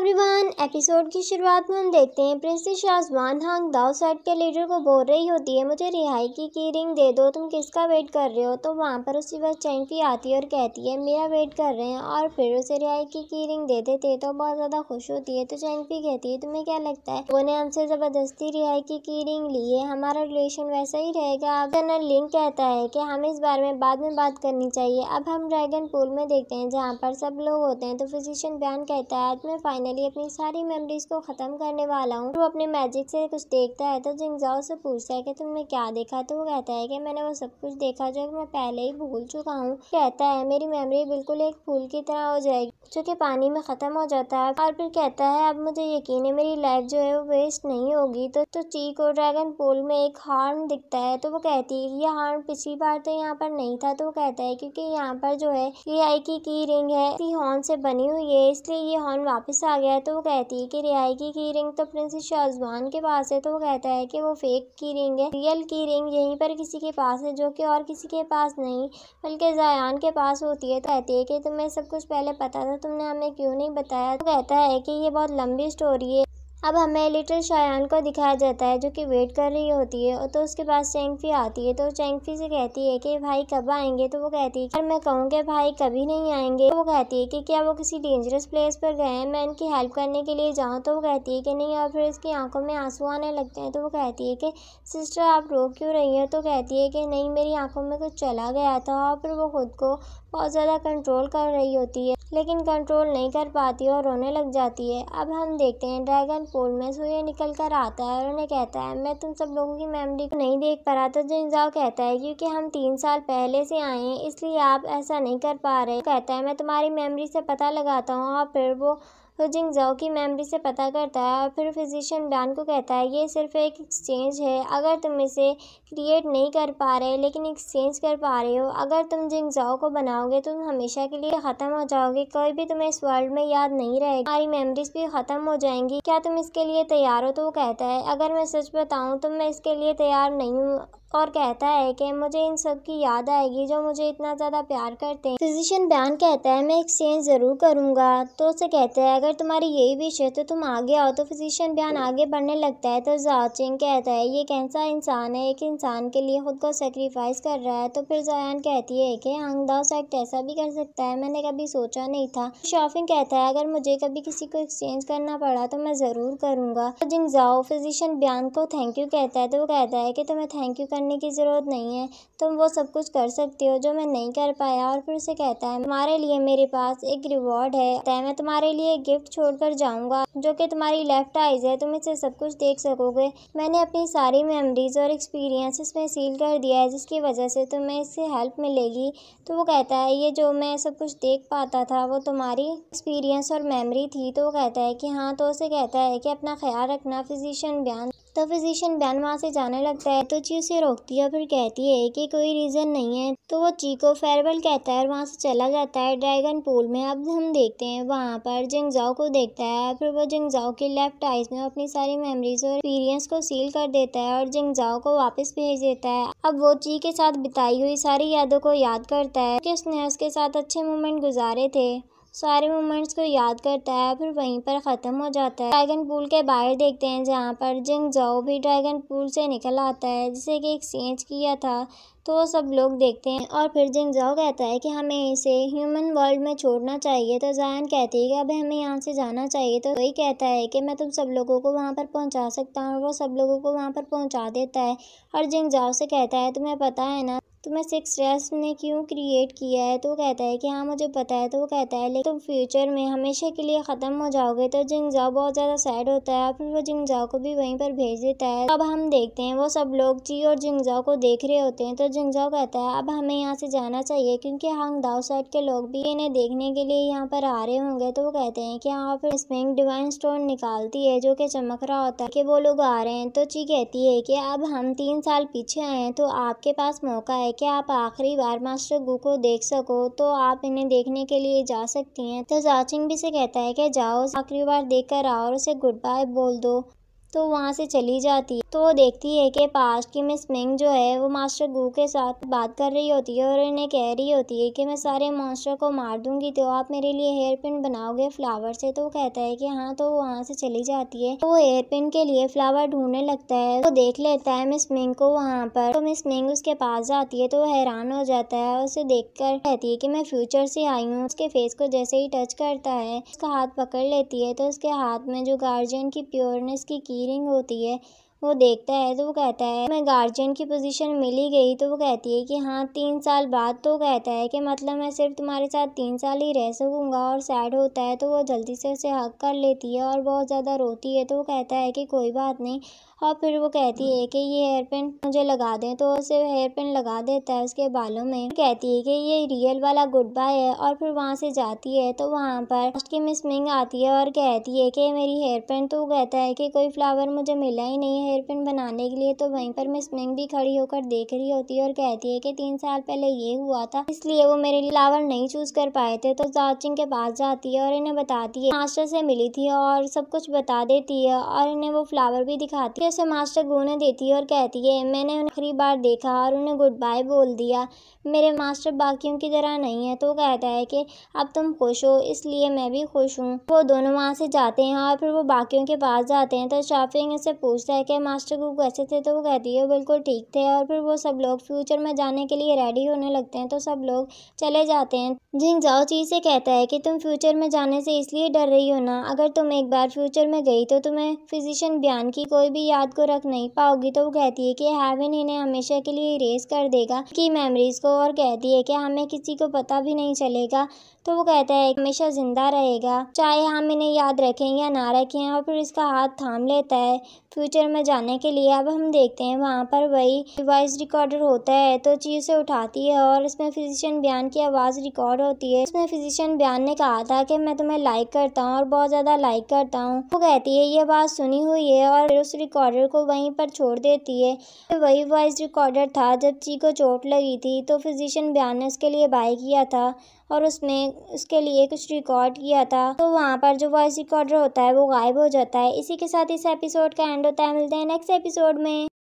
Everyone, episode की शुरुआत में हम देखते हैं प्रिंसेस शाज़वान हांग दाओ साइड के लीडर को बोल रही होती है, मुझे रिहाई की रिंग दे दो, तुम किसका वेट कर रहे हो। तो वहाँ पर उसी वक्त चैंफी आती है और कहती है मेरा वेट कर रहे हैं, और फिर उसे रिहाई की रिंग दे देते तो बहुत ज़्यादा खुश होती है। तो चैंफी कहती है तुम्हें क्या लगता है वो ने हमसे ज़बरदस्ती रिहाई की रिंग ली है, हमारा रिलेशन वैसा ही रहेगा। अब जनरल लिंग कहता है कि हमें इस बारे में बाद में बात करनी चाहिए। अब हम ड्रैगन पूल में देखते हैं जहाँ पर सब लोग होते हैं। तो फिजिशियन बयान कहता है आज मैं फाइनली अपनी सारी मेमोरीज को खत्म करने वाला हूँ। वो अपने मैजिक से कुछ देखता है तो जिंगजाओ से पूछता है कि तुमने क्या देखा। तो वो कहता है कि मैंने वो सब कुछ देखा जो मैं पहले ही भूल चुका हूँ। कहता है मेरी मेमोरी बिल्कुल एक फूल की तरह हो जाएगी जो कि पानी में खत्म हो जाता है। और फिर कहता है अब मुझे यकीन है मेरी लाइफ जो है वो वेस्ट नहीं होगी। तो ची को ड्रैगन पूल में एक हॉर्न दिखता है। तो वो कहती है ये हॉर्न पिछली बार तो यहाँ पर नहीं था। तो वो कहता है क्योंकि यहाँ पर जो है रिहाई की रिंग है इसी हॉर्न से बनी हुई है, इसलिए ये हॉर्न वापस आ गया है। तो वो कहती है कि रिहाई की रिंग तो प्रिंसेस शाज़वान के पास है। तो वो कहता है कि वो फेक की रिंग है, रियल की रिंग यहीं पर किसी के पास है जो कि और किसी के पास नहीं बल्कि ज़ायान के पास होती है। तो कहती है कि तुम्हें सब कुछ पहले पता था, तुमने हमें क्यों नहीं बताया। तो कहता है कि ये बहुत लंबी स्टोरी है। अब हमें लिटिल शायान को दिखाया जाता है जो कि वेट कर रही होती है। तो उसके पास चैंगफी आती है। तो चैंगफी से कहती है कि भाई कब आएंगे। तो वो कहती है कि मैं कहूँ कि भाई कभी नहीं आएंगे। तो वो कहती है कि क्या वो किसी डेंजरस प्लेस पर गए हैं, मैं इनकी हेल्प करने के लिए जाऊँ। तो वो कहती है कि नहीं, और फिर उसकी आंखों में आंसू आने लगते हैं। तो वो कहती है कि सिस्टर आप रो क्यों रही हैं। तो कहती है कि नहीं मेरी आंखों में कुछ चला गया था। और फिर वो खुद को बहुत ज़्यादा कंट्रोल कर रही होती है लेकिन कंट्रोल नहीं कर पाती और रोने लग जाती है। अब हम देखते हैं ड्रैगन पूल में सूर्य निकल कर आता है और उन्हें कहता है मैं तुम सब लोगों की मेमोरी को नहीं देख पा रहा। तो जिंगजाओ कहता है क्योंकि हम 3 साल पहले से आए हैं इसलिए आप ऐसा नहीं कर पा रहे। कहता है मैं तुम्हारी मेमोरी से पता लगाता हूँ। और फिर वो जिंगजाओ की मेमोरी से पता करता है। और फिर फिजिशियन ब्यान को कहता है ये सिर्फ एक एक्सचेंज है, अगर तुम इसे क्रिएट नहीं कर पा रहे लेकिन एक्सचेंज कर पा रहे हो, अगर तुम जिंगजाओ को बनाओगे तो तुम हमेशा के लिए खत्म हो जाओगे, कोई भी तुम्हें इस वर्ल्ड में याद नहीं रहेगा, तुम्हारी मेमोरीज भी खत्म हो जाएंगी, क्या तुम इसके लिए तैयार हो। तो वो कहता है अगर मैं सच बताऊं तो मैं इसके लिए तैयार नहीं हूँ। और कहता है कि मुझे इन सब की याद आएगी जो मुझे इतना ज़्यादा प्यार करते हैं। फिजिशियन बयान कहता है मैं एक्सचेंज ज़रूर करूँगा। तो उसे कहता है अगर तुम्हारी यही विश है तो तुम आगे आओ। तो फिजिशियन बयान आगे बढ़ने लगता है। तो ज़ाओचिंग कहता है ये कैसा इंसान है, एक इंसान के लिए खुद को सेक्रीफाइस कर रहा है। तो फिर ज़ायान कहती है कि हांग दाओ सेक्ट ऐसा भी कर सकता है, मैंने कभी सोचा नहीं था। शॉफिंग कहता है अगर मुझे कभी किसी को एक्सचेंज करना पड़ा तो मैं ज़रूर करूँगा। तो जिंगजाओ फिजिशियन बयान को थैंक यू कहता है। तो वो कहता है कि तुम्हें थैंक यू करने की ज़रूरत नहीं है, तुम वो सब कुछ कर सकती हो जो मैं नहीं कर पाया। और फिर उसे कहता है तुम्हारे लिए मेरे पास एक रिवॉर्ड है, मैं तुम्हारे लिए एक गिफ्ट छोड़कर जाऊंगा जो कि तुम्हारी लेफ्ट आइज है, तुम इससे सब कुछ देख सकोगे। मैंने अपनी सारी मेमोरीज और एक्सपीरियंसेस में सील कर दिया है जिसकी वजह से तुम्हें इससे हेल्प मिलेगी। तो वो कहता है ये जो मैं सब कुछ देख पाता था वो तुम्हारी एक्सपीरियंस और मेमोरी थी। तो वो कहता है कि हाँ। तो उसे कहता है कि अपना ख्याल रखना फिजिशियन बयान। तो फिजिशियन बयान वहाँ से जाने लगता है। तो ची उसे रोकती है, फिर कहती है कि कोई रीज़न नहीं है। तो वो ची को फेयरवेल कहता है और वहाँ से चला जाता है ड्रैगन पूल में। अब हम देखते हैं वहाँ पर जिंगजाओ को देखता है, फिर वो जिंगजाओ की लेफ्ट आइज में अपनी सारी मेमोरीज और एक्सपीरियंस को सील कर देता है और जिंगजाओ को वापस भेज देता है। अब वो ची के साथ बिताई हुई सारी यादों को याद करता है कि उसने उसके साथ अच्छे मोमेंट गुजारे थे, सारे मोमेंट्स को याद करता है, फिर वहीं पर ख़त्म हो जाता है। ड्रैगन पूल के बाहर देखते हैं जहाँ पर जिंगजाओ भी ड्रैगन पूल से निकल आता है जिसे कि एक्सचेंज किया था। तो वो सब लोग देखते हैं और फिर जिंगजाओ कहता है कि हमें इसे ह्यूमन वर्ल्ड में छोड़ना चाहिए। तो ज़ायान कहती है कि अब हमें यहाँ से जाना चाहिए। तो वही कहता है कि मैं तुम सब लोगों को वहाँ पर पहुँचा सकता हूँ, और वो सब लोगों को वहाँ पर पहुँचा देता है। और जिंगजाओ से कहता है तुम्हें पता है ना तुम्हें 6 रेस ने क्यों क्रिएट किया है। तो वो कहता है कि हाँ मुझे पता है। तो वो कहता है लेकिन तुम फ्यूचर में हमेशा के लिए ख़त्म हो जाओगे। तो जिंगजाओ बहुत ज़्यादा सैड होता है, फिर वो जिंगजाओ को भी वहीं पर भेज देता है। अब हम देखते हैं वो सब लोग ची और जिंगजाओ को देख रहे होते हैं। तो जिंगजाओ कहता है अब हमें यहाँ से जाना चाहिए क्योंकि हांग दाओ साइड के लोग भी इन्हें देखने के लिए यहाँ पर आ रहे होंगे। तो वो कहते हैं कि हाँ। फिर स्पिंग डिवाइन स्टोन निकालती है जो कि चमक रहा होता है कि वो लोग आ रहे हैं। तो ची कहती है कि अब हम 3 साल पीछे आए हैं तो आपके पास मौका है कि आप आखिरी बार मास्टर गु को देख सको, तो आप इन्हें देखने के लिए जा सकती हैं। तो ज़ाचिंग भी से कहता है कि जाओ आखिरी बार देख कर आओ और उसे गुड बाय बोल दो। तो वहाँ से चली जाती है। तो वो देखती है कि पास्ट की मिस मिंग जो है वो मास्टर गू के साथ बात कर रही होती है और इन्हें कह रही होती है कि मैं सारे मॉन्स्टर को मार दूंगी तो आप मेरे लिए हेयर पिन बनाओगे फ्लावर से। तो वो कहता है कि हाँ। तो वहाँ से चली जाती है। तो वो हेयर पिन के लिए फ्लावर ढूंढने लगता है। वो देख लेता है मिस मिंग को वहाँ पर। तो मिस मिंग उसके पास जाती है तो वो हैरान हो जाता है। उसे देखकर कहती है कि मैं फ्यूचर से आई हूँ। उसके फेस को जैसे ही टच करता है उसका हाथ पकड़ लेती है तो उसके हाथ में जो गार्जियन की प्योरनेस की कीरिंग होती है वो देखता है। तो वो कहता है मैं गार्जियन की पोजीशन मिल ही गई। तो वो कहती है कि हाँ 3 साल बाद। तो कहता है कि मतलब मैं सिर्फ तुम्हारे साथ 3 साल ही रह सकूंगा और सैड होता है। तो वो जल्दी से उसे हग कर लेती है और बहुत ज़्यादा रोती है। तो वो कहता है कि कोई बात नहीं। और फिर वो कहती है कि ये हेयर पिन मुझे लगा दें। तो उसे हेयर पिन लगा देता है उसके बालों में। कहती है कि ये रियल वाला गुड बाय है और फिर वहाँ से जाती है। तो वहाँ पर लास्ट की मिस मिंग आती है और कहती है कि मेरी हेयर पिन। तो वो कहता है कि कोई फ्लावर मुझे मिला ही नहीं है हेयर पिन बनाने के लिए। तो वहीं पर मिस मिंग भी खड़ी होकर देख रही होती है और कहती है कि 3 साल पहले ये हुआ था इसलिए वो मेरे लिए फ्लावर नहीं चूज कर पाए थे। तो जाचिंग के पास जाती है और इन्हें बताती है मास्टर से मिली थी और सब कुछ बता देती है और इन्हें वो फ्लावर भी दिखाती है। उसे मास्टर गू ने देती है और कहती है मैंने उन्हें आखिरी बार देखा और उन्हें गुड बाय बोल दिया। मेरे मास्टर बाकियों की तरह नहीं है। तो कहता है कि अब तुम खुश हो इसलिए मैं भी खुश हूँ। वो दोनों वहाँ से जाते हैं और फिर वो बाकियों के पास जाते हैं। तो शाफिंग इससे पूछता है कि मास्टर गू कैसे थे। तो वो कहती है बिल्कुल ठीक थे। और फिर वो सब लोग फ्यूचर में जाने के लिए रेडी होने लगते हैं। तो सब लोग चले जाते हैं। जिंग जाओ ची से कहता है कि तुम फ्यूचर में जाने से इसलिए डर रही हो ना, अगर तुम एक बार फ्यूचर में गई तो तुम्हें फिजिशियन बयान की कोई भी याद को रख नहीं पाओगी। तो वो कहती है कि हेवन इन्हें हमेशा के लिए इरेज कर देगा की मेमोरीज को और कहती है कि हमें किसी को पता भी नहीं चलेगा। तो वो कहता है हमेशा जिंदा रहेगा चाहे हम इन्हें याद रखें या ना रखें। और फिर इसका हाथ थाम लेता है फ्यूचर में जाने के लिए। अब हम देखते हैं वहाँ पर वही वॉइस रिकॉर्डर होता है। तो चीज़ से उठाती है और इसमें फिजिशियन बयान की आवाज़ रिकॉर्ड होती है। इसमें फिजिशियन बयान ने कहा था कि मैं तुम्हें लाइक करता हूँ और बहुत ज़्यादा लाइक करता हूँ। वो कहती है ये बात सुनी हुई है और फिर उस रिकॉर्डर को वहीं पर छोड़ देती है। तो वही वॉइस रिकॉर्डर था जब ची को चोट लगी थी। तो फिजिशियन बयान ने उसके लिए बाय किया था और उसने उसके लिए कुछ रिकॉर्ड किया था। तो वहाँ पर जो वॉइस रिकॉर्डर होता है वो गायब हो जाता है। इसी के साथ इस एपिसोड का एंड होता है। मिलते हैं नेक्स्ट एपिसोड में।